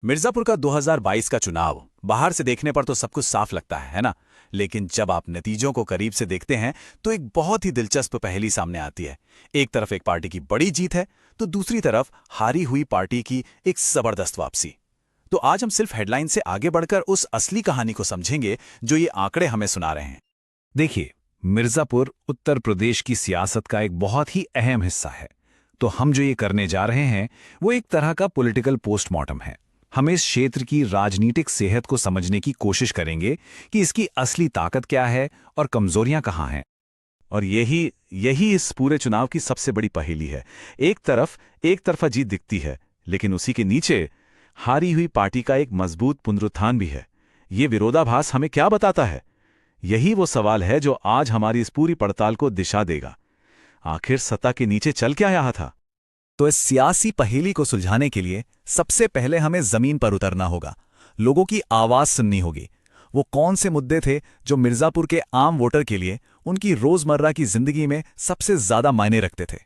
मिर्जापुर का 2022 का चुनाव बाहर से देखने पर तो सब कुछ साफ लगता है ना। लेकिन जब आप नतीजों को करीब से देखते हैं तो एक बहुत ही दिलचस्प पहेली सामने आती है। एक तरफ एक पार्टी की बड़ी जीत है तो दूसरी तरफ हारी हुई पार्टी की एक जबरदस्त वापसी। तो आज हम सिर्फ हेडलाइन से आगे बढ़कर उस असली कहानी को समझेंगे जो ये आंकड़े हमें सुना रहे हैं। देखिए, मिर्जापुर उत्तर प्रदेश की सियासत का एक बहुत ही अहम हिस्सा है। तो हम जो ये करने जा रहे हैं वो एक तरह का पॉलिटिकल पोस्टमार्टम है। हम इस क्षेत्र की राजनीतिक सेहत को समझने की कोशिश करेंगे कि इसकी असली ताकत क्या है और कमजोरियां कहाँ हैं। और यही यही इस पूरे चुनाव की सबसे बड़ी पहेली है। एक तरफा जीत दिखती है, लेकिन उसी के नीचे हारी हुई पार्टी का एक मजबूत पुनरुत्थान भी है। ये विरोधाभास हमें क्या बताता है? यही वो सवाल है जो आज हमारी इस पूरी पड़ताल को दिशा देगा। आखिर सत्ता के नीचे चल क्या रहा था? तो इस सियासी पहेली को सुलझाने के लिए सबसे पहले हमें जमीन पर उतरना होगा। लोगों की आवाज सुननी होगी। वो कौन से मुद्दे थे जो मिर्जापुर के आम वोटर के लिए उनकी रोजमर्रा की जिंदगी में सबसे ज्यादा मायने रखते थे।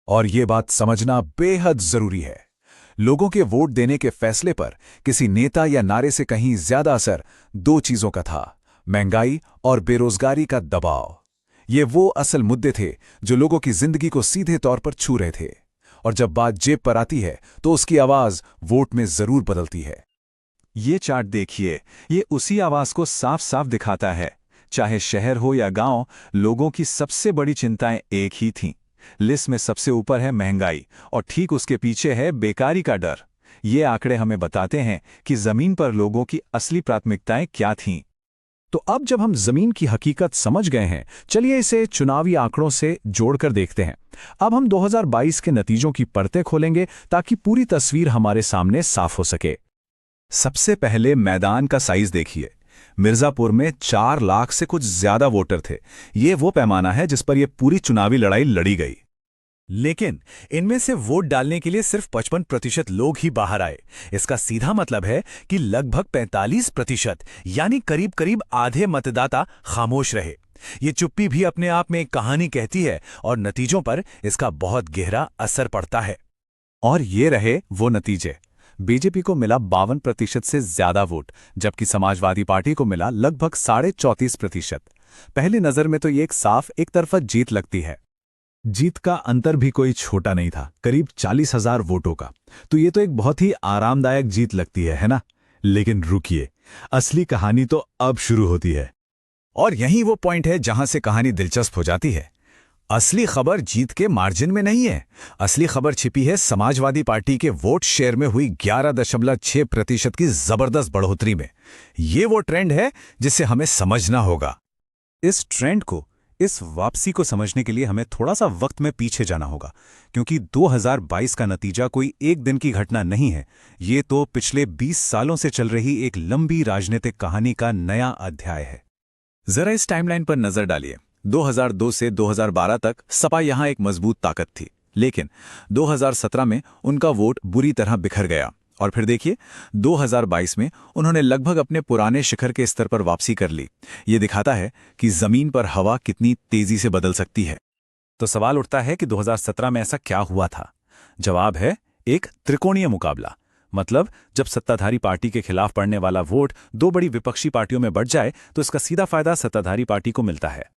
और ये बात समझना बेहद जरूरी है। लोगों के वोट देने के फैसले पर किसी नेता या नारे से कहीं ज्यादा असर दो चीजों का था: महंगाई और बेरोजगारी का दबाव। ये वो असल मुद्दे थे जो लोगों की जिंदगी को सीधे तौर पर छू रहे थे। और जब बात जेब पर आती है तो उसकी आवाज वोट में जरूर बदलती है। ये चार्ट देखिए, ये उसी आवाज को साफ साफ दिखाता है। चाहे शहर हो या गांव, लोगों की सबसे बड़ी चिंताएं एक ही थीं। लिस्ट में सबसे ऊपर है महंगाई और ठीक उसके पीछे है बेकारी का डर। ये आंकड़े हमें बताते हैं कि जमीन पर लोगों की असली प्राथमिकताएं क्या थीं। तो अब जब हम जमीन की हकीकत समझ गए हैं, चलिए इसे चुनावी आंकड़ों से जोड़कर देखते हैं। अब हम 2022 के नतीजों की परतें खोलेंगे ताकि पूरी तस्वीर हमारे सामने साफ हो सके। सबसे पहले मैदान का साइज देखिए। मिर्जापुर में 4 लाख से कुछ ज्यादा वोटर थे। ये वो पैमाना है जिस पर यह पूरी चुनावी लड़ाई लड़ी गई। लेकिन इनमें से वोट डालने के लिए सिर्फ 55% लोग ही बाहर आए। इसका सीधा मतलब है कि लगभग 45% यानी करीब करीब आधे मतदाता खामोश रहे। ये चुप्पी भी अपने आप में एक कहानी कहती है और नतीजों पर इसका बहुत गहरा असर पड़ता है। और ये रहे वो नतीजे। बीजेपी को मिला 52% से ज्यादा वोट, जबकि समाजवादी पार्टी को मिला लगभग 34.5%। पहली नजर में तो ये एक साफ एक तरफा जीत लगती है। जीत का अंतर भी कोई छोटा नहीं था, करीब 40,000 वोटों का। तो ये तो एक बहुत ही आरामदायक जीत लगती है ना? लेकिन रुकिए, असली कहानी तो अब शुरू होती है। और यही वो पॉइंट है जहां से कहानी दिलचस्प हो जाती है। असली खबर जीत के मार्जिन में नहीं है। असली खबर छिपी है समाजवादी पार्टी के वोट शेयर में हुई 11.6% की जबरदस्त बढ़ोतरी में। ये वो ट्रेंड है जिसे हमें समझना होगा। इस ट्रेंड को, इस वापसी को समझने के लिए हमें थोड़ा सा वक्त में पीछे जाना होगा, क्योंकि 2022 का नतीजा कोई एक दिन की घटना नहीं है। ये तो पिछले 20 सालों से चल रही एक लंबी राजनीतिक कहानी का नया अध्याय है। जरा इस टाइमलाइन पर नजर डालिए। 2002 से 2012 तक सपा यहां एक मजबूत ताकत थी, लेकिन 2017 में उनका वोट बुरी तरह बिखर गया। और फिर देखिए, 2022 में उन्होंने लगभग अपने पुराने शिखर के स्तर पर वापसी कर ली। ये दिखाता है कि जमीन पर हवा कितनी तेजी से बदल सकती है। तो सवाल उठता है कि 2017 में ऐसा क्या हुआ था? जवाब है एक त्रिकोणीय मुकाबला। मतलब जब सत्ताधारी पार्टी के खिलाफ पड़ने वाला वोट दो बड़ी विपक्षी पार्टियों में बढ़ जाए तो इसका सीधा फायदा सत्ताधारी पार्टी को मिलता है।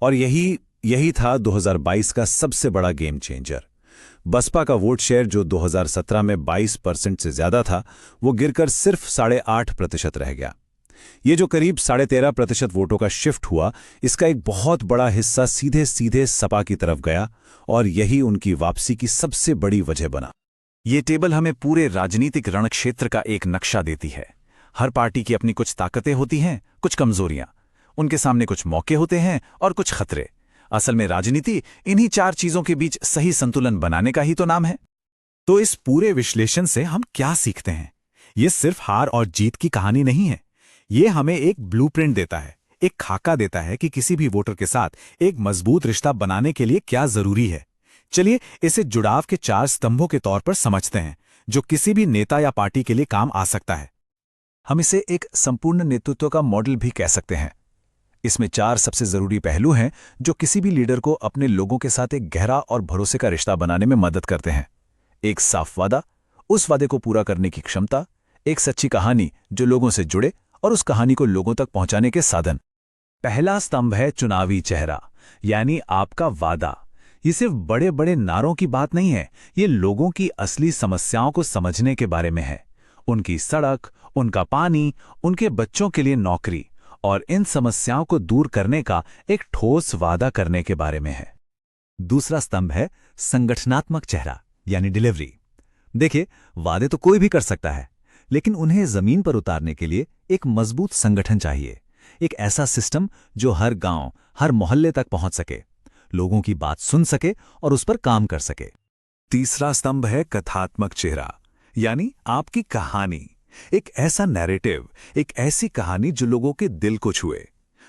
और यही था 2022 का सबसे बड़ा गेम चेंजर। बसपा का वोट शेयर जो 2017 में 22% से ज्यादा था, वो गिरकर सिर्फ 8.5% रह गया। ये जो करीब 13.5% वोटों का शिफ्ट हुआ, इसका एक बहुत बड़ा हिस्सा सीधे सीधे सपा की तरफ गया और यही उनकी वापसी की सबसे बड़ी वजह बना। ये टेबल हमें पूरे राजनीतिक रणक्षेत्र का एक नक्शा देती है। हर पार्टी की अपनी कुछ ताकतें होती हैं, कुछ कमजोरियां। उनके सामने कुछ मौके होते हैं और कुछ खतरे। असल में राजनीति इन्हीं 4 चीजों के बीच सही संतुलन बनाने का ही तो नाम है। तो इस पूरे विश्लेषण से हम क्या सीखते हैं? ये सिर्फ हार और जीत की कहानी नहीं है। ये हमें एक ब्लूप्रिंट देता है, एक खाका देता है कि किसी भी वोटर के साथ एक मजबूत रिश्ता बनाने के लिए क्या जरूरी है। चलिए इसे जुड़ाव के 4 स्तंभों के तौर पर समझते हैं, जो किसी भी नेता या पार्टी के लिए काम आ सकता है। हम इसे एक संपूर्ण नेतृत्व का मॉडल भी कह सकते हैं। इसमें 4 सबसे जरूरी पहलू हैं जो किसी भी लीडर को अपने लोगों के साथ एक गहरा और भरोसे का रिश्ता बनाने में मदद करते हैं। एक साफ वादा, उस वादे को पूरा करने की क्षमता, एक सच्ची कहानी जो लोगों से जुड़े और उस कहानी को लोगों तक पहुंचाने के साधन। पहला स्तंभ है चुनावी चेहरा, यानी आपका वादा। ये सिर्फ बड़े बड़े नारों की बात नहीं है, ये लोगों की असली समस्याओं को समझने के बारे में है। उनकी सड़क, उनका पानी, उनके बच्चों के लिए नौकरी और इन समस्याओं को दूर करने का एक ठोस वादा करने के बारे में है। दूसरा स्तंभ है संगठनात्मक चेहरा, यानी डिलीवरी। देखिए, वादे तो कोई भी कर सकता है, लेकिन उन्हें जमीन पर उतारने के लिए एक मजबूत संगठन चाहिए। एक ऐसा सिस्टम जो हर गांव, हर मोहल्ले तक पहुंच सके, लोगों की बात सुन सके और उस पर काम कर सके। तीसरा स्तंभ है कथात्मक चेहरा, यानी आपकी कहानी। एक ऐसा नैरेटिव, एक ऐसी कहानी जो लोगों के दिल को छुए,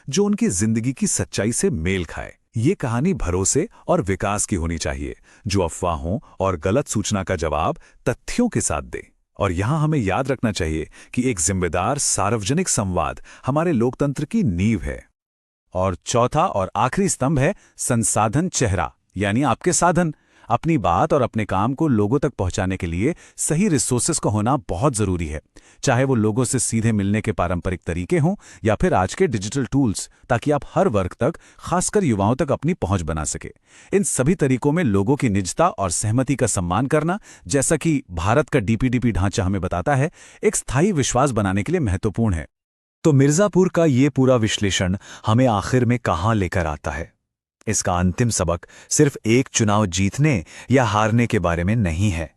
जो उनकी जिंदगी की सच्चाई से मेल खाए। ये कहानी भरोसे और विकास की होनी चाहिए, जो अफवाहों और गलत सूचना का जवाब तथ्यों के साथ दे। और यहां हमें याद रखना चाहिए कि एक जिम्मेदार सार्वजनिक संवाद हमारे लोकतंत्र की नींव है। और चौथा और आखिरी स्तंभ है संसाधन चेहरा, यानी आपके साधन। अपनी बात और अपने काम को लोगों तक पहुंचाने के लिए सही रिसोर्सेज का होना बहुत जरूरी है, चाहे वो लोगों से सीधे मिलने के पारंपरिक तरीके हों या फिर आज के डिजिटल टूल्स, ताकि आप हर वर्ग तक, खासकर युवाओं तक अपनी पहुंच बना सके। इन सभी तरीकों में लोगों की निजता और सहमति का सम्मान करना, जैसा कि भारत का डीपीडीपी ढांचा हमें बताता है, एक स्थायी विश्वास बनाने के लिए महत्वपूर्ण है। तो मिर्जापुर का ये पूरा विश्लेषण हमें आखिर में कहां लेकर आता है? इसका अंतिम सबक सिर्फ एक चुनाव जीतने या हारने के बारे में नहीं है,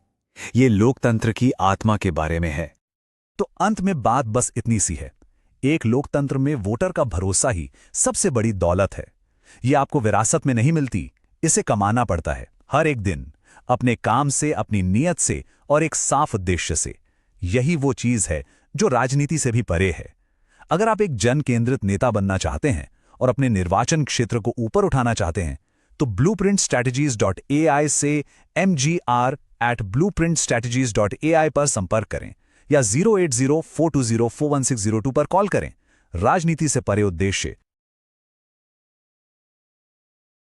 ये लोकतंत्र की आत्मा के बारे में है। तो अंत में बात बस इतनी सी है, एक लोकतंत्र में वोटर का भरोसा ही सबसे बड़ी दौलत है। ये आपको विरासत में नहीं मिलती, इसे कमाना पड़ता है हर एक दिन, अपने काम से, अपनी नीयत से और एक साफ उद्देश्य से। यही वो चीज है जो राजनीति से भी परे है। अगर आप एक जन केंद्रित नेता बनना चाहते हैं और अपने निर्वाचन क्षेत्र को ऊपर उठाना चाहते हैं, तो blueprintstrategies.ai से mgr@blueprintstrategies.ai पर संपर्क करें या 08042041602 पर कॉल करें। राजनीति से परे उद्देश्य